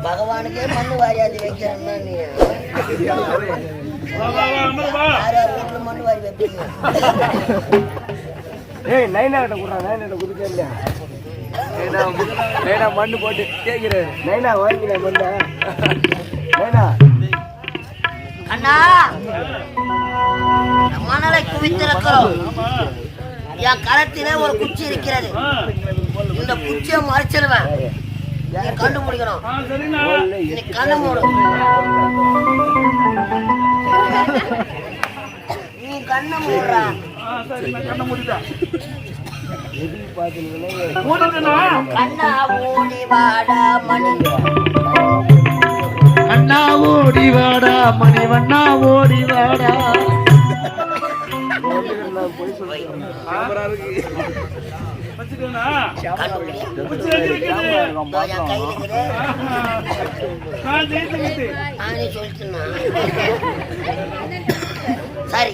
பகவானுக்கே மண்ணு வாரியாதி வைக்கிறேன்னா நீ மண்ணு வாரி வைப்பீங்க. நைனா கிட்ட குடுறா, நைனா கிட்ட குடுக்க இல்லையா? நைனா மண்ணு போட்டு கேட்கிறேன். நைனா வாங்கின மண்ண நைனா அண்ணா மணலை குவித்திருக்கிறோம். என் களத்திலே ஒரு குச்சி இருக்கிறது. இந்த குச்சியை மறைச்சிருவேன். நீ கண்டுபிடிக்கணும். நீ கண்ண மூடு. நீ கண்ண மூடுறா. கண்ணா ஓடி வாடா மணி, அண்ணா ஓடி வாடா மணி, வண்ணா ஓடி வாடா. சரி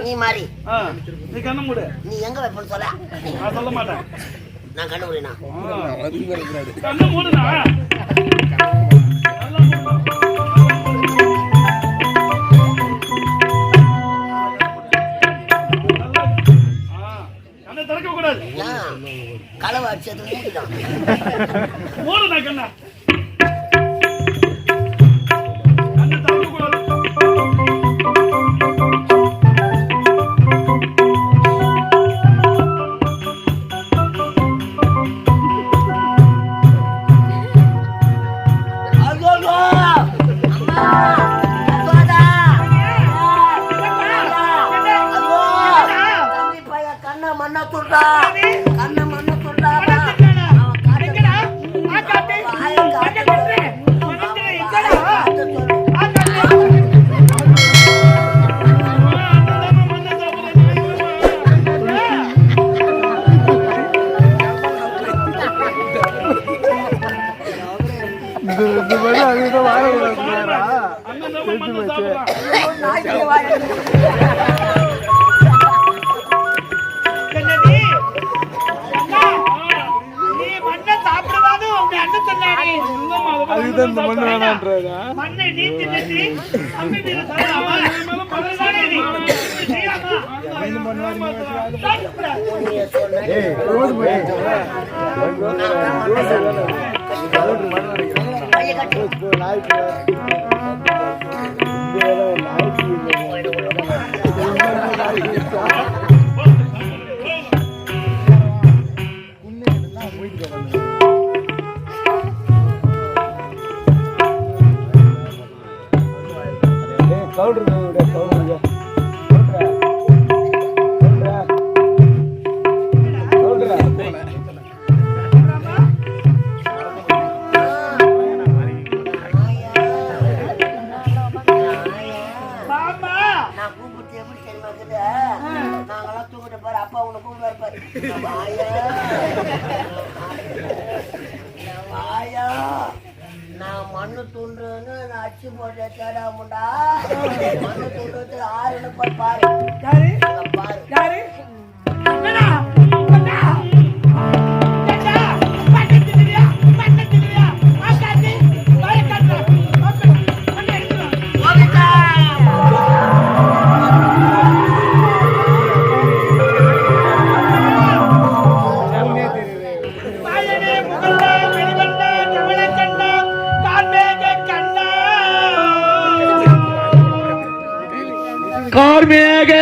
நீ மாறி நீ கண்ண மூடு. நீ எங்க வைப்பன்னு சொல்ல. நான் சொல்ல மாட்டேன். நான் கண்ண முடியுனா கண்ண மூடுனா. கண்ணை திறக்க கூடாது. களவை அடிச்சது மூடிதான். மூடுனா கண்ணா. நான் மண்ணு தூண்டுன்னு நான் அச்சு போட்ட தேடாமுண்டா. மண்ணு தூண்டுறது ஆறுன்னு போய் பாரு. பாரு கார்மேக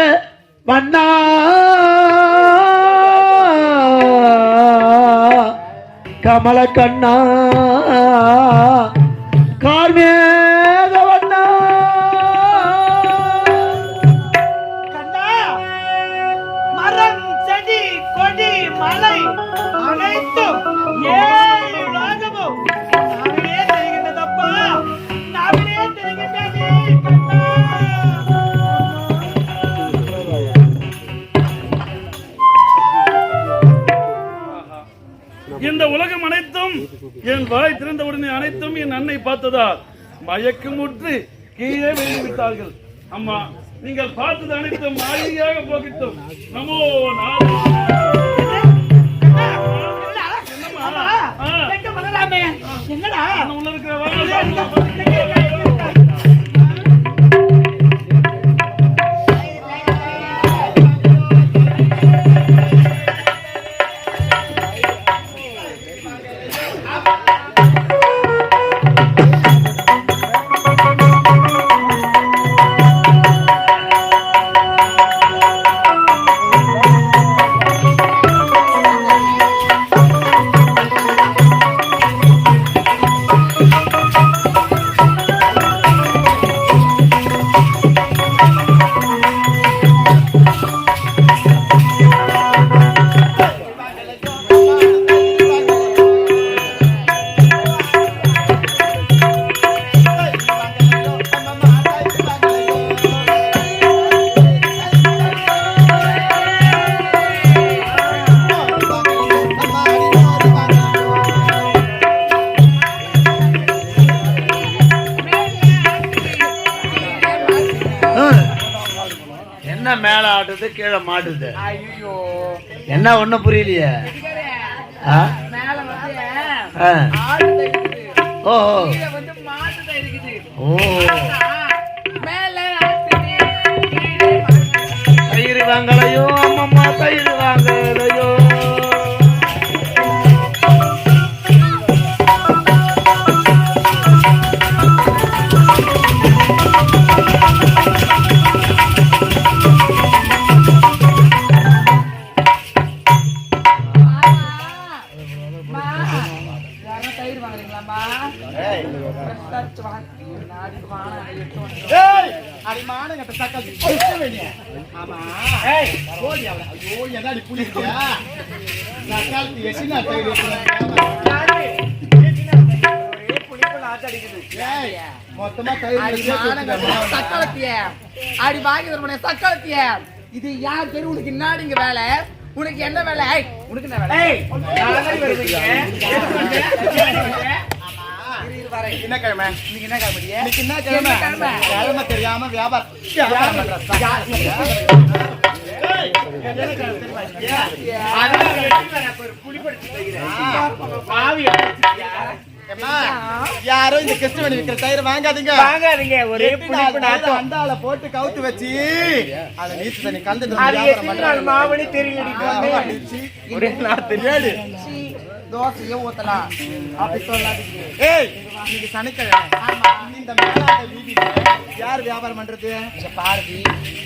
வண்ணா கமல கண்ணா கார்மேக வண்ணா கண்ணா மரம் செடி கொடி மலை அனைத்தும் ஏழு ராகமும் நாவிலே தெரிகின்றதப்பா. நாவிலே தெரிகின்றது கண்ணா. இந்த உலகம் அனைத்தும் என் வாய் திறந்தவுடனே அனைத்தும் என் அன்னை பார்த்ததால் மயக்கமுற்று கீழே விழுந்து விட்டார்கள். அம்மா நீங்கள் பார்த்தது அனைத்தும் மாளிகையாக போகிட்டோம். நமோ என்னடா உள்ள இருக்கிற மேல ஆட்டுது கீழே மாட்டுது. என்ன ஒண்ணும் புரியலையே. ஓ தயிர் வாங்கலையோ அம்மம்மா தயிர் வாங்கலையோ. இது யார் தெரு உனக்கு என்னடிங்க வேலை? உனக்கு என்ன வேலை? உனக்கு என்ன வேலை? என்ன கிழமை? இன்னைக்கு என்ன கிழமை? இன்னைக்கு என்ன கிழமை? கிழமை தெரியாம வியாபாரம் யாரோ இந்த கிறிஸ்துவன் விக்கிற தயிர் வாங்காதீங்க வாங்காதீங்க. ஒரே அண்டால போட்டு கவுத்து வச்சு அத நீச்சு தண்ணி கலந்து மாவணி தெரியல ஒரே நாள் தெரியாது. தோசையே ஊத்தலாம் அப்படி சொல்லாதீங்க. ஏய் இன்னைக்கு சனிக்கிழமை இந்த மேலாட்ட வீதியில யார் வியாபாரம் பண்றது? பாரதி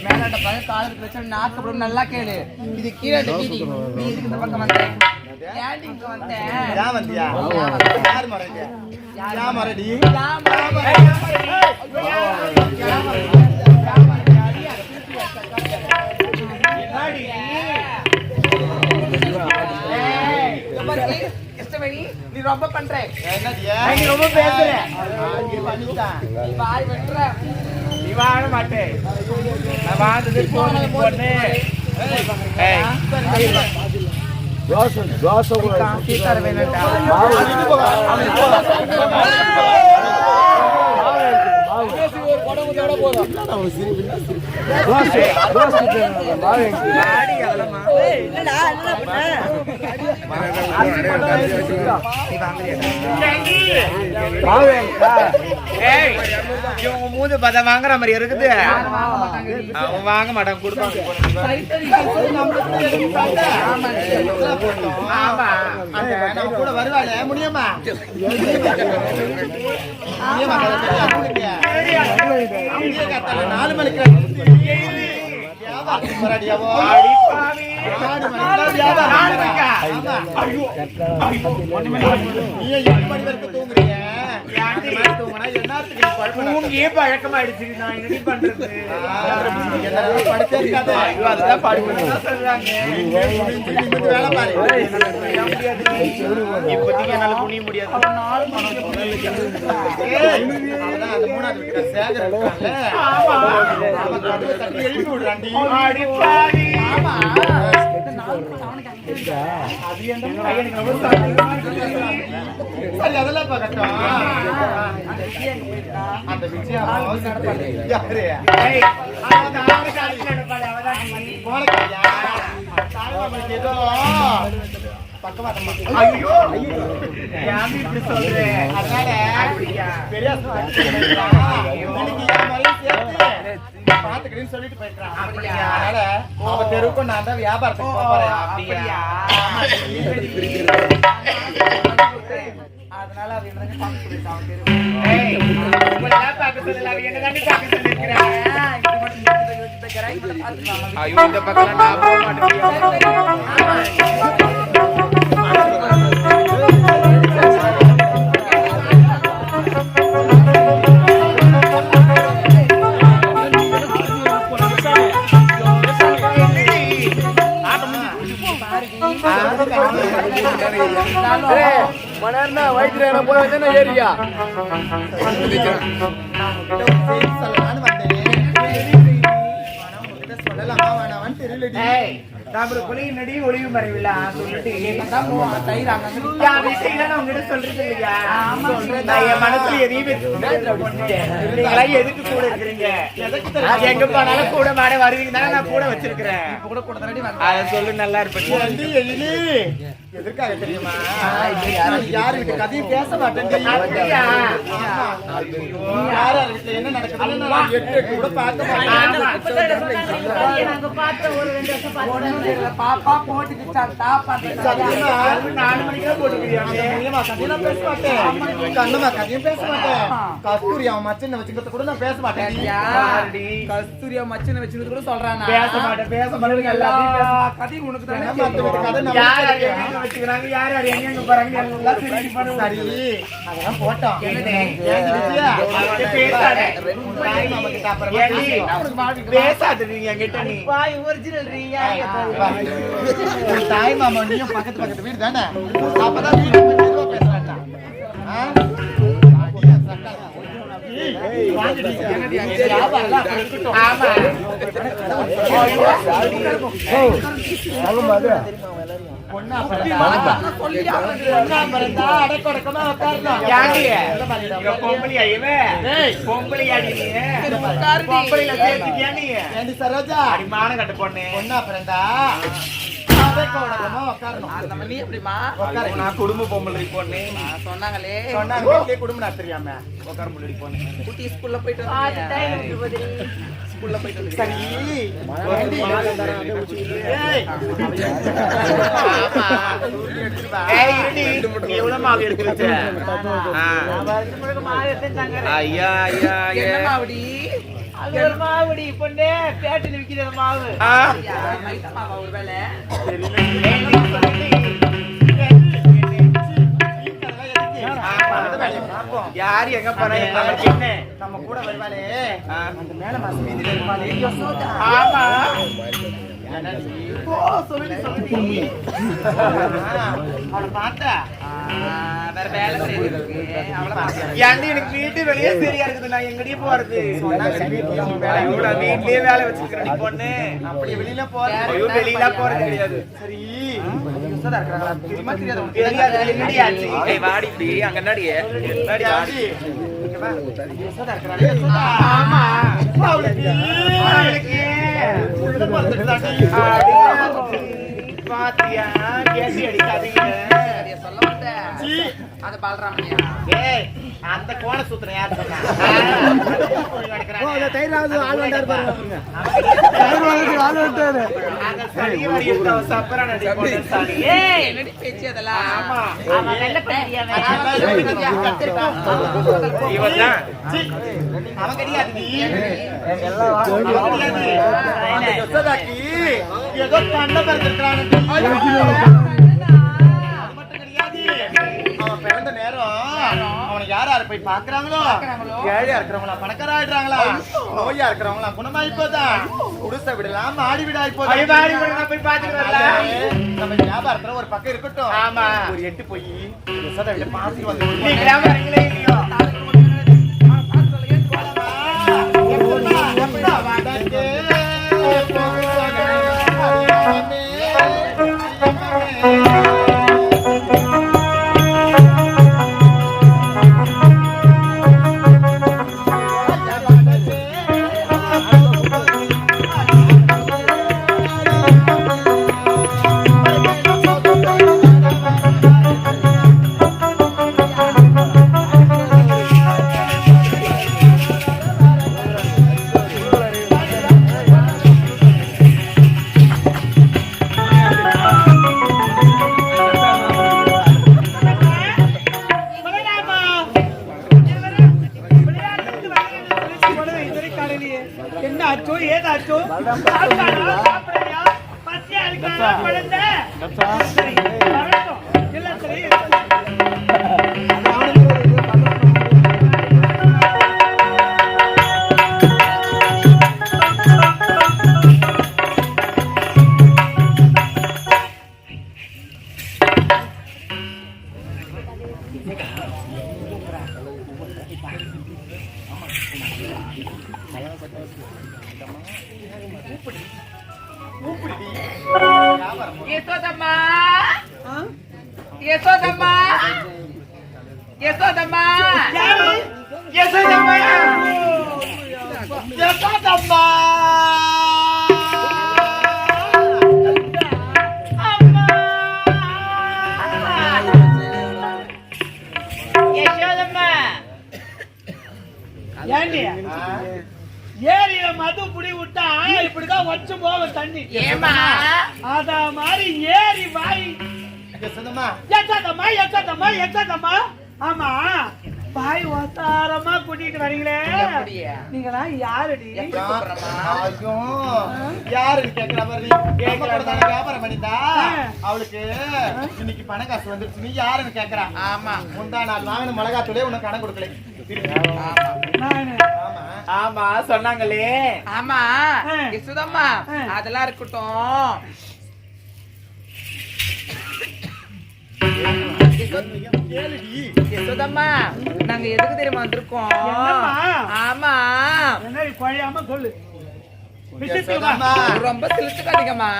மேலாட்ட பக்கம் காலத்துக்கு வச்சு நாக்கு நல்லா கேளு. இது கீழே வீதி, நீ இதுக்கு இந்த பக்கம் வந்த கேண்டிங்க வந்தேன். யா வந்தியா? யார் மறங்க? யா மறடி? யா நீ ரொம்ப பண்ற. நீ ரொம்ப பேசுற. நீ வாய் வெட்டுற. நீ வாழ மாட்டே. நான் வாந்தது போனது பொண்ணு. தோசை தோசை காஃபி தர வேணும்டா. மூது பதம் வாங்குற மாதிரி இருக்குது. அவன் வாங்க மாட்டான் கொடுப்பாங்க. கூட வருவாங்க முடியுமா? நாலு மணிக்கு தூங்குறியே பழக்கமாயிடுச்சு. நான் என்ன பண்றது? வேலை பாரு. இப்போதைக்கு என்னால புனிய முடியாது. எழுப்பி விடுறாண்டி. சரி அதெல்லாம் பார்க்கட்டும். அந்த விஜயா யாரு? போனக்காரியா? தாய்மாமனுக்கு ஏதோ பக்கவாதமா. ஐயோ ஏன் இப்படி சொல்றேன்? அதனால பெரிய பாத்துக்கிறேன்னு சொல்லிட்டு போயிருக்கான். அதனால அவ தெருவுக்கும் நான் தான் வியாபாரத்துக்கு போறேன். அப்படியா? அதனால அவ என்ன பார்க்க சொல்லிட்டு அவன் தெருவு பார்க்க சொல்லல. அவ என்ன தாண்டி பார்க்க சொல்லிருக்கிறேன். ஐயோ இந்த பக்கம் நான் போக மாட்டேன். மணர்னா வைத்தியர போய் வந்தேன்னா ஏரியா சொல்லலாமா வேணாமான்னு தெரியலடி. நடி ஒளிவு மறைவில்ல சொல்லிட்டு சொல்றது இல்லையா? என் மனசுல எதையும் எதுக்கு கூட இருக்கிறீங்க? எங்க போனாலும் கூட மாட வருவீங்க நான் கூட வச்சிருக்கிறேன். அதை சொல்லு நல்லா இருப்பேன். எதற்காக தெரியுமா? யாரு வீட்டு கதையும் பேச மாட்டேன். யார் என்ன நடக்குது கூட பார்க்க மாட்டேன். பாப்பா போட்டுக்கு கஸ்தூரியா மச்சனை வச்சுக்கிறது கூட நான் பேச மாட்டேன். கஸ்தூரியா மச்சனை வச்சுக்கிறது கூட சொல்றான். பேச மாட்டேன் பேச மாட்டேன். கதையும் உனக்கு வச்சுக்கிறாங்க. யார் யார் எங்க போறாங்க சரி அதெல்லாம் போட்டோம். பேசாதீங்க என்கிட்ட. நீ ஒரிஜினல் தாய் மாமா நீயும் பக்கத்து பக்கத்து வீடு தானே? அப்பதான் வீடு பேசுறாங்க. சரோஜா மான கட்ட பொண்ணு பொண்ணா பிறந்தா குடும்ப பொம்பளை பொண்ணு சொன்னாங்களே. குடும்பம் தெரியாம உட்கார முன்னாடி பொண்ணு குட்டி ஸ்கூல்ல போயிட்டு ஸ்கூல்ல போயிட்டு சரி எவ்வளவு மாவு எடுத்து ஐயா ஐயா மாவடி மாவடி பொண்ணே பேட்டில் விக்கிற மாவு ஒரு வேலை யாரு எங்க போறாங்க? நம்ம கூட வருவாளே அந்த மேல மாசம் வீதியில இருப்பாளே. ஆமா அவளை பார்த்தா வேற வேலை செய்யறதுக்கு எனக்கு வீட்டு வெளியே சரியா இருக்குது. நான் எங்கடியே போறது வீட்லயே வேலை வச்சிருக்கிறேன் பொண்ணு. அப்படி வெளியில போறது வெளியில போறது கிடையாது. சரி தெரியுமா தெரியாது? வாடி இப்படி அங்க நடிகை பாத்தியா கேசி அடிக்காதீங்க. சொல்ல மாட்டேன் அந்த பாலராமனியா அந்த கோண சூத்திரம் யாரு சொன்னா? அவன் கிடையாது ஏதோ கண்ட பிறந்திருக்கிறான். அவன் பிறந்த நேரம் அவனை யார் யாரு போய் பாக்குறாங்களோ ஏழையா இருக்கிறவங்களா பணக்கார ஆயிடுறாங்களா, நோயா இருக்கிறவங்களா குணமாயி போதா, குடிசை விடலாம் மாடி விட ஆயி போய் பாத்துக்கிறோம்ல. நம்ம வியாபாரத்துல ஒரு பக்கம் இருக்கட்டும். ஆமா ஒரு எட்டு போய் பாத்துட்டு வந்து தெரியலையே என்ன ஆச்சோ ஏதாச்சோ சாப்பிடுறியா பசியா இருக்கா குழந்தை சரி வரட்டும் எல்லாம் சரி யசோதம்மா யசோதம்மா யசோதம்மா யசோதம்மா யசோதம்மா யசோதம்மா ஏண்டி ஏரியில மது புடி விட்டா இப்படிதான் வச்சு போக தண்ணி ஏமா அத மாதிரி ஏரி வாய் யசோதம்மா எச்சாதம்மா எச்சாதம்மா எச்சாதம்மா ஆமா பாய் ஒத்தாரமா கூட்டிட்டு வரீங்களே நீங்களா யாருடி ஐயோ யாருன்னு கேக்குற மாதிரி வியாபாரம் பண்ணிட்டா அவளுக்கு இன்னைக்கு பணம் காசு வந்துருச்சு நீ யாருன்னு கேக்குறா ஆமா முந்தா நாள் வாங்கின மிளகாத்தூளே உனக்கு கணக்கு கொடுக்கல நானு ஆமா சொன்னாங்களே ஆமா யசோதம்மா அதெல்லாம் இருக்கட்டும் யசோதம்மா நாங்க எதுக்கு தெரியுமா வந்திருக்கோம் என்னம்மா? ஆமா என்ன குழையாம சொல்லு விஷயத்துக்கு வா. யசோதம்மா ரொம்ப சிலுத்துக்காதீங்கம்மா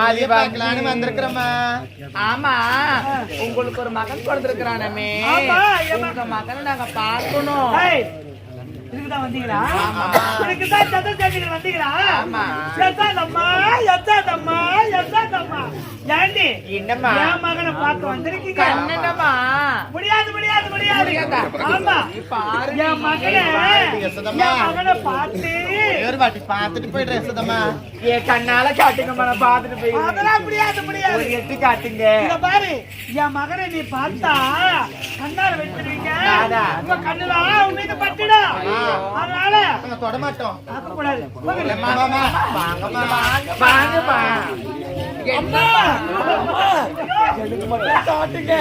ஆலி பார்க்கலான்னு வந்திருக்கிறோம்மா ஆமா உங்களுக்கு ஒரு மகன் பிறந்திருக்கிறானமே ஆமா, உங்க மகனை நாங்க பார்க்கணும் ஏய், இதுக்குதான் வந்தீங்களா இதுக்குதான் சத்தம் கேட்டுக்கிட்டு வந்தீங்களா ஆமா. எச்சாதம்மா எச்சாதம்மா எச்சாதம்மா ஏண்டி என்னம்மா என் மகனை பார்க்க வந்திருக்கீங்க கண்ணனம்மா முடியாது முடியாது முடியாது முடியாதா? ஆமா நீ பாரு என் மகனை யசோதம்மா. என் மகனை பார்த்து ஒரு வாட்டி பார்த்துட்டு போயிடுறேன் யசோதம்மா என் கண்ணால காட்டுங்கம்மா நான் பாத்துட்டு போய் அதெல்லாம் முடியாது முடியாது ஒரு எட்டு காட்டுங்க இங்க பாரு என் மகனை நீ பார்த்தா கண்ணால வச்சிருக்கீங்க நானா? உங்க கண்ணுல உன் மீது பட்டுடும் அதனால நாங்க தொடமாட்டோம் பார்க்க கூடாது போங்க. மாமா வாங்கம்மா வாங்கம்மா அம்மா எனக்கு மட்டும் காட்டுங்க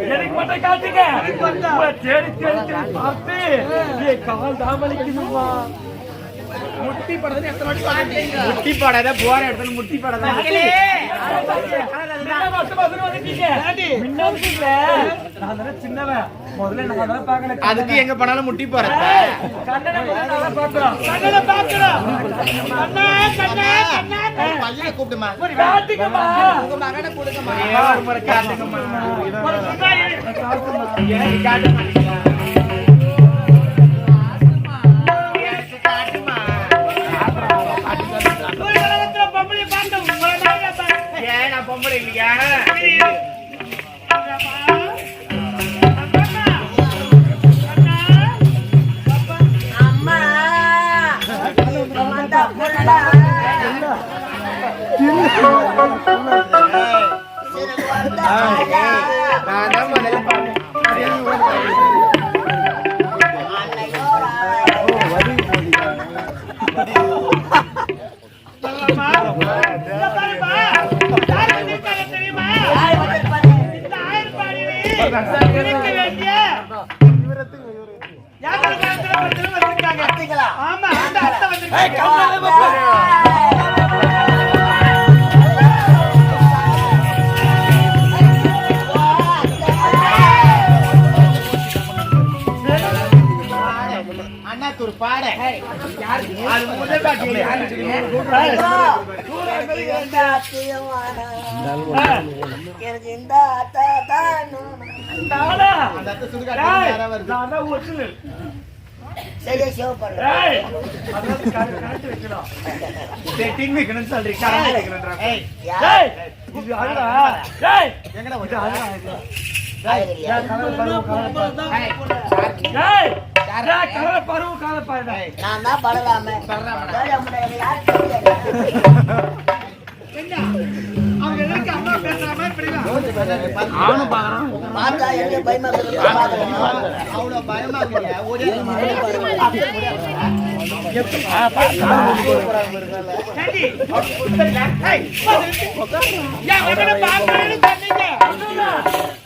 எனக்கு மட்டும் காட்டுங்க உங்களை தேடி தேடி தேடி பார்த்து என் கால் தாமலிக்குதுமா முட்டி படுறது எத்தனை வாட்டி பாத்தீங்க முட்டி போடாத போற இடத்துல முட்டி போடாத சின்னவன் முதல்ல நான் தான் பாக்கல அதுக்கு எங்க போனாலும் முட்டி போறத கண்ணனை பாக்குறோம் கண்ணா கண்ணா கண்ணா பையனை கூப்பிடுமா காட்டுங்கம்மா உங்க மகனை கொடுங்கம்மா ஒரு முறை காட்டுங்கம்மா ஒரு சுந்தாரி. எனக்கு காட்ட மாட்டீங்களா எனக்கு காட்டுமா நூறு கலகத்துல பொம்பளை பார்த்தோம் உங்களை தான் பார்த்தேன். ஏன் நான் பொம்பளை இல்லையா அம்மா வந்தா புள்ளா சிறு வந்தா புள்ளா. நான் தான் முதல்ல பார்த்தேன் அன்னையோட சொல்லம்மா. இங்க பாரும்மா. யார் வந்திருக்காங்க தெரியுமா? யார் வந்திருப்பாரு? இந்த ஆயர்பாடியிலே இருக்க வேண்டிய யாத்திரை காலத்துல ஒருத்தர் வந்திருக்காங்க. அத்திங்களா? ஆமா, அந்த அத்தை வந்திருக்காங்க. அண்ணாத்தூர் பாட அது முதல் பாட்டி எந்த அத்தையும் வேணாம். எனக்கு இந்த அத்தை தான் தானா? அந்த அத்தை டேய், சுடுகாட்டு வருது நான் தான் ஒரிஜினல். சரியா சேவ் பண்றேன். டேய், அதாவது கரெக்ட் வைக்கணும். செட்டிங் வைக்கணும்னு சொல்றீங்க கரண்ட் வைக்கணும்ன்றாங்க ஏய் டேய், இது அழகா? டேய், எங்கடா இது அழகா இது. ஆயிரம் கலர் பருவ கலர் டேய், டேய், கலர் பருவ கலர் பாருடா. நான் தான் படலாமே யார் தெரியாது. என்ன? அவங்க எதற்கு அம்மா பார்த்தா என்ன பயமா இருக்குது அவ்வளவு பயமா இல்லையா ஒரே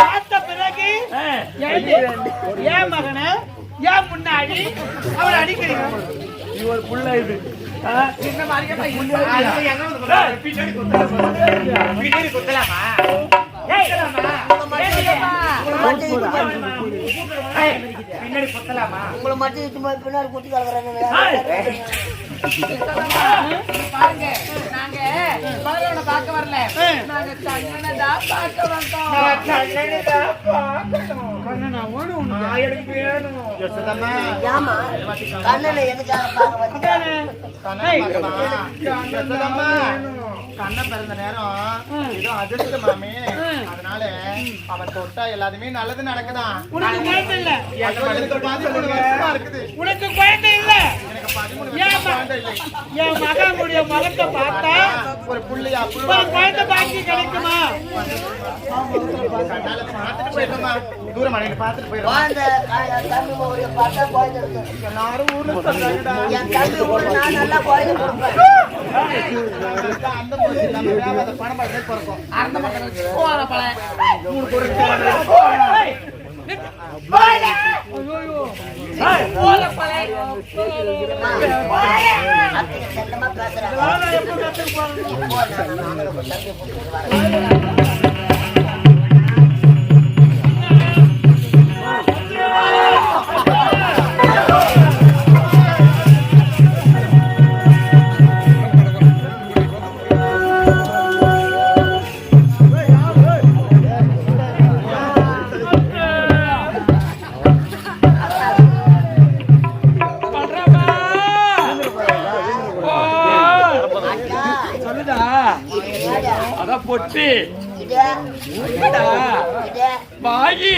பார்த்த பிறகு ஏன் மகனை ஏன் முன்னாடி அவரை அடிக்கிறீங்க ஒரு புள்ள இது இந்த மாதிரியே உங்களை மட்டும் இட்டு போய் பின்னாடி குத்தி கலக்குறாங்க பாருங்க நாங்க மகளோட பார்க்க வரல நாங்க கண்ணனை தான் பார்க்க வந்தோம் ஏமா கண்ணனை எதுக்காக பார்க்க வந்தேன் கண்ண பிறந்த நேரம் ஏதோ அதிர்ஷ்டம் மாமி அதனால அவன் தொட்டா எல்லாருமே நல்லது நடக்குதான் உனக்கு குழந்தை இல்ல எனக்கு 13 வருஷமா இருக்குது உனக்கு குழந்தை இல்ல எனக்கு 13 வருஷமா குழந்தை இல்லை என் மகனுடைய மகத்தை பார்த்தா ஒரு புள்ளையா ஒரு குழந்தை பாக்கி கிடைக்குமா கண்ணால பார்த்துட்டு போயிட்டோமா தூரம் மனைவி பார்த்துட்டு போயிடும் குழந்தை தம்பி ஒரு பார்த்தா குழந்தை இருக்கு எல்லாரும் ஊர்ல சொல்றாங்கடா என் தம்பி கூட நான் நல்லா குழந்தை கொடுப்பேன் அந்த போது நம்ம வியாபார பணம் பார்த்து பிறக்கும் அந்த மக்கள் போற பழ போற பழ செல்லமா பேசுறேன் அதான் பொட்டி இதே பாயி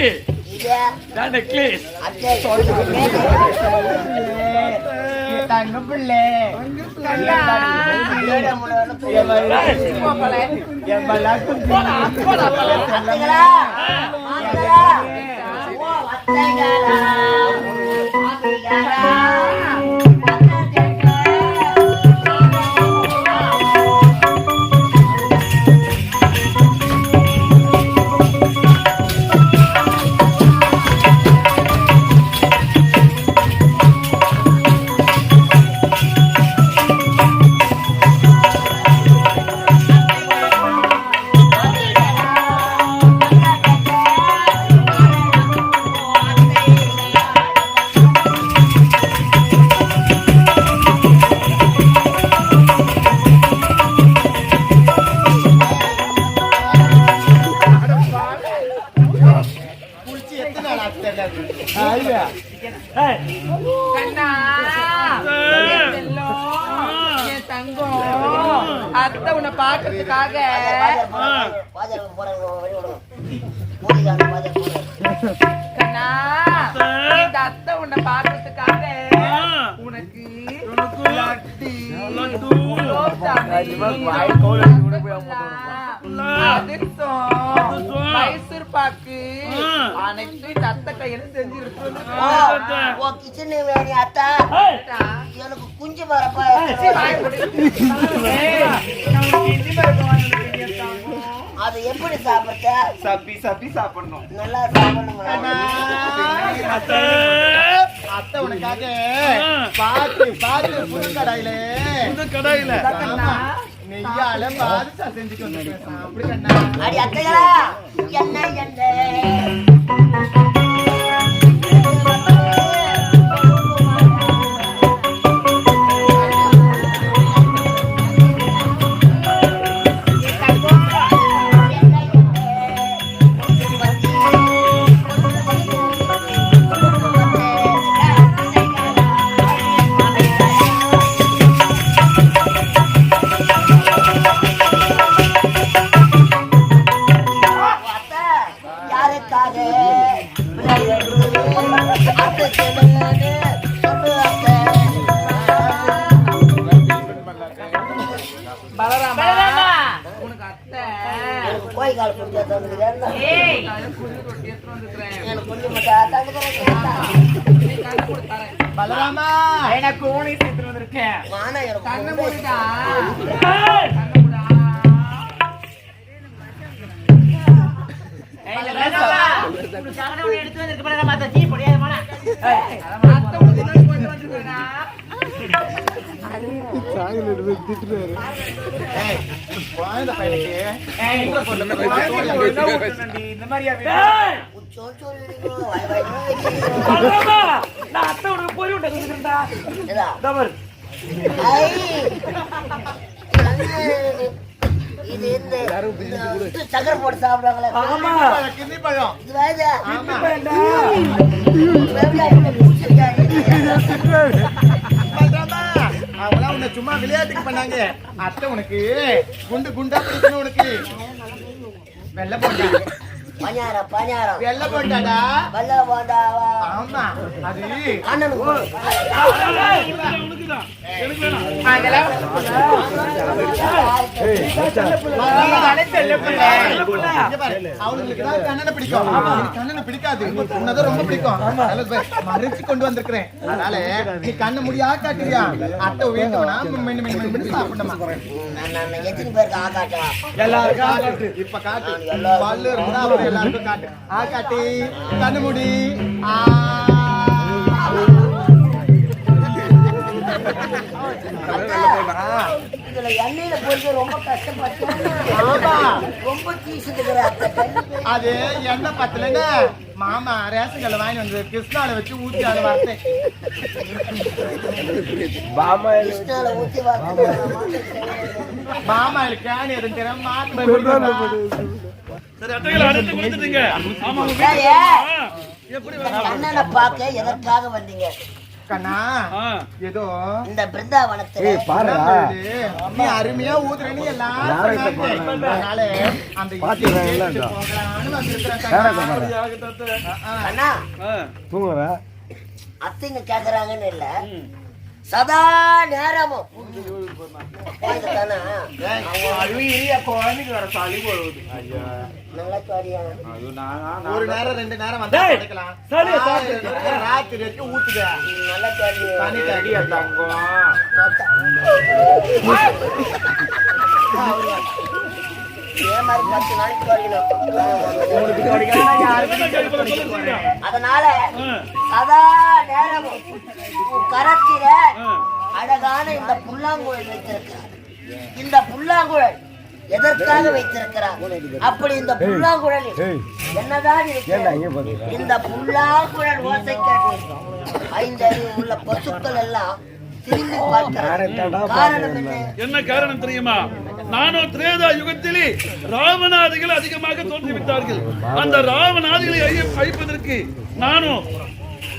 நெக்லஸ் தங்க பிள்ளை அத்தை உன்னை பாக்குறதுக்காக கண்ணா இந்த அத்தை உன்னை பாக்குறதுக்காக உனக்கு மைசூர் பாக்கு அனைத்து இந்த அத்தை கையில செஞ்சிருக்கு அத்தா எனக்கு குஞ்சு வரப்பா அது எப்படி சாப்பிட்ட சப்பி சப்பி சாப்பிடணும் நல்லா சாப்பிடணும் அத்தை உனக்காக பாத்து பாத்து புது கடாயில நெய்யால பாதுஷா செஞ்சுட்டு வந்து அப்படி கண்ணா அடி அத்தைகளா என்ன என்ன மாமா எனக்கு ஊனி சேர்த்து வந்திருக்கேன். வானா எனக்கு கண்ணு ரொம்ப மூடிடா. ஏய், கண்ணு மூடா. ஏய், இந்த வேணாவா? உனக்காக ஒண்ணு எடுத்து வந்திருக்க பாரு, மத்த டீ பொடியாது போடா. ஏய், மத்த உனக்கு இன்னொரு கொண்டு வந்துருக்கேடா. குழந்தை பையனுக்கு ஏய், இந்த மாதிரியா வேணும்? ஏய், உச்சோன்னு சொல்லிடுங்க. வாய் வாய் வாய். அதாம்மா, நான் அத்தை உனக்கு பொறி உண்டை கொடுத்துருந்தா. இதா. இதோ பாரு. ஐ. இது இந்த சக்கரை போட்டு சாப்பிடுவாங்களே. ஆமா. கிண்ணி பழம் இது வேதா. ஆமா அவங்களாம் உன்னை சும்மா விளையாட்டுக்கு பண்ணாங்க. அத்தை உனக்கு குண்டு குண்டா பிடிக்கணும். உனக்கு வெள்ளை போண்டா பணியாரம் பணியாரம் வெள்ளை போண்டாடா. வெள்ள போண்டாவா. ஆமா அது அண்ணனுக்கு உனக்குதான் எனக்கு வேணாம். அதெல்லாம் இங்க பாரு, அவங்களுக்கு தான் கண்ணனை பிடிக்கும். எனக்கு கண்ணனை பிடிக்காது. உன்னதான் ரொம்ப பிடிக்கும். அதனால இப்ப மறைச்சு கொண்டு வந்திருக்கிறேன். அதனால நீ கண்ணை முடியா காட்டுறியா? அத்தை உயர்த்தவனா மின்னு சாப்பிடமா? நான் எத்தனை பேருக்கு ஆகாட்டா? எல்லாருக்கும் காட்டு. இப்ப காட்டு. பல்லு இருந்தா அப்புறம் எல்லாருக்கும் காட்டு. காட்டி கண்ணு முடி. இதுல எண்ணெயில போட்டு ரொம்ப கஷ்டப்பட்டு ஆமா ரொம்ப தீசுதுக்கிற அது எண்ணெய் பத்தலன்னு மாமா ரேஷன் கல்ல வாங்கி வந்து கிருஷ்ணால வச்சு ஊத்தி அதை வரைச்சேன். கிருஷ்ணால ஊத்தி வாங்க. மாமா கேணி இருக்கிற மாட்டு சரி, அட்டைகளை அடைத்து கொடுத்துட்டீங்க. ஆமா, உங்க சரி. வீட்டுக்கு எப்படி வரணும்? அண்ணனை பார்க்க எதற்காக வந்தீங்க? கண்ணா ஆ, ஏதோ இந்த பிருந்தாவனத்துல நீ அருமையா ஊதுறேன்னு எல்லாரும் சொன்னாங்க. அதனால அந்த போகலான்னு வந்திருக்கிறேன் கண்ணா. அப்படியாக தத்தை. அண்ணா ஆ, அத்தைங்க கேக்குறாங்கன்னு இல்ல, சதா நேரமும் தானே குழந்தைக்கு வர சளி போடுவது. நல்லா சாரியா. ஒரு நேரம் ரெண்டு நேரம் வந்தா டேய், கிடைக்கலாம். சரியா சாப்பிட்டு ராத்திரி வரைக்கும் ஊத்துக்க. நல்லா சாரியா. தனி தடி தங்கம். இதே மாதிரி 10 நாளைக்கு குறையணும். அதனால சதா நேரமும் உன் கரத்தில அழகான இந்த புல்லாங்குழல் வைத்திருக்கிறார். இந்த புல்லாங்குழல் எதற்காக வைத்திருக்கிறார்? அப்படி இந்த புல்லாங்குழலில் என்னதான் இருக்கிறது? இந்த புல்லாங்குழல் ஓசை கேட்டு 5 அறிவு உள்ள பசுக்கள் எல்லாம் திரும்பி பார்க்கிறார். காரணம் என்ன? என்ன காரணம் தெரியுமா? நானோ திரேதா யுகத்திலே ராவணாதிகள் அதிகமாக தோன்றிவிட்டார்கள். அந்த ராவணாதிகளை அழிப்பதற்கு நானோ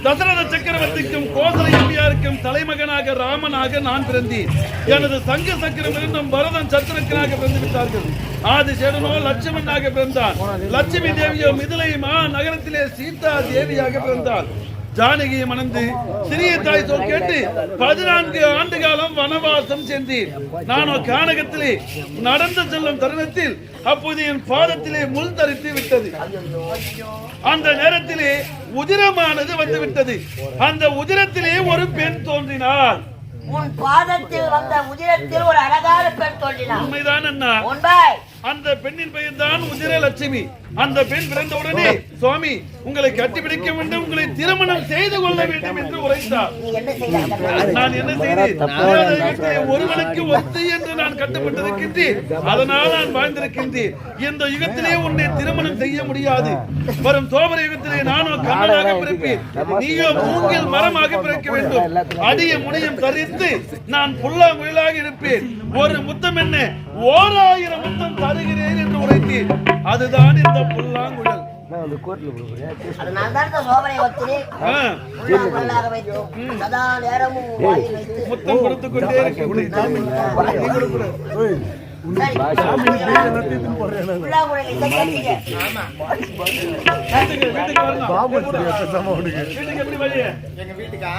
தசரத சக்கரவர்த்திக்கும் கோசல எம்பியாருக்கும் தலைமகனாக ராமனாக நான் பிறந்தேன். எனது சங்க சக்கரம் இருந்தும் பரதன் சத்திரக்கனாக பிறந்து விட்டார்கள். ஆதிசேடனோ லட்சுமணனாக பிறந்தான். லட்சுமி தேவியோ மிதிலை நகரத்திலே சீதா தேவியாக பிறந்தாள். ஜானகியை மணந்து சிறிய தாய் சொல் கேட்டு 14 ஆண்டு காலம் வனவாசம் சென்றேன். நானோ கானகத்திலே நடந்து செல்லும் தருணத்தில் அப்போது என் பாதத்திலே முள் தரித்து விட்டது. அந்த நேரத்திலே உதிரமானது வந்துவிட்டது. அந்த உதிரத்திலே ஒரு பெண் தோன்றினாள். உன் பாதத்தில் வந்த உதிரத்தில் ஒரு அழகான பெண் தோன்றினார். உண்மைதான் அண்ணா. உண்பாய். அந்த பெண்ணின் பெயர் தான் உதிரலட்சுமி. அந்த பெண் பிறந்தவுடனே சுவாமி உங்களை கட்டிப்பிடிக்க வேண்டும், உங்களை திருமணம் செய்து கொள்ள வேண்டும் என்று உரைத்தார். நீ என்ன செய்ய? நான் என்ன செய்தேன்? ஒருவனுக்கு ஒத்து என்று நான் கட்டுப்பட்டிருக்கின்றேன். அதனால் நான் வாழ்ந்திருக்கின்றேன். இந்த யுகத்திலே உன்னை திருமணம் செய்ய முடியாது. வரும் தோபர யுகத்திலே நானோ கண்ணனாக பிறப்பேன், நீயோ மூங்கில் மரமாக பிறக்க வேண்டும். அடிய முனையும் தரித்து நான் புல்லாங்குழலாக இருப்பேன். ஒரு முத்தம் என்ன 1000 முத்தம் தருகிறேன் என்று உரைத்தேன். அதுதான் இந்த புல்லாங்குழல். அதனால தான் இந்த சோபனை ஒத்திரி புல்லாங்குழலாக வைத்தோம். சதா நேரமும் வாயில் வைத்து முத்தம் கொடுத்து கொண்டே இருக்க சரி. புல்லாங்குழல் இசை கேட்டீங்க. வீட்டுக்கு வரணும். வீட்டுக்கு எப்படி வழியே? எங்க வீட்டுக்கா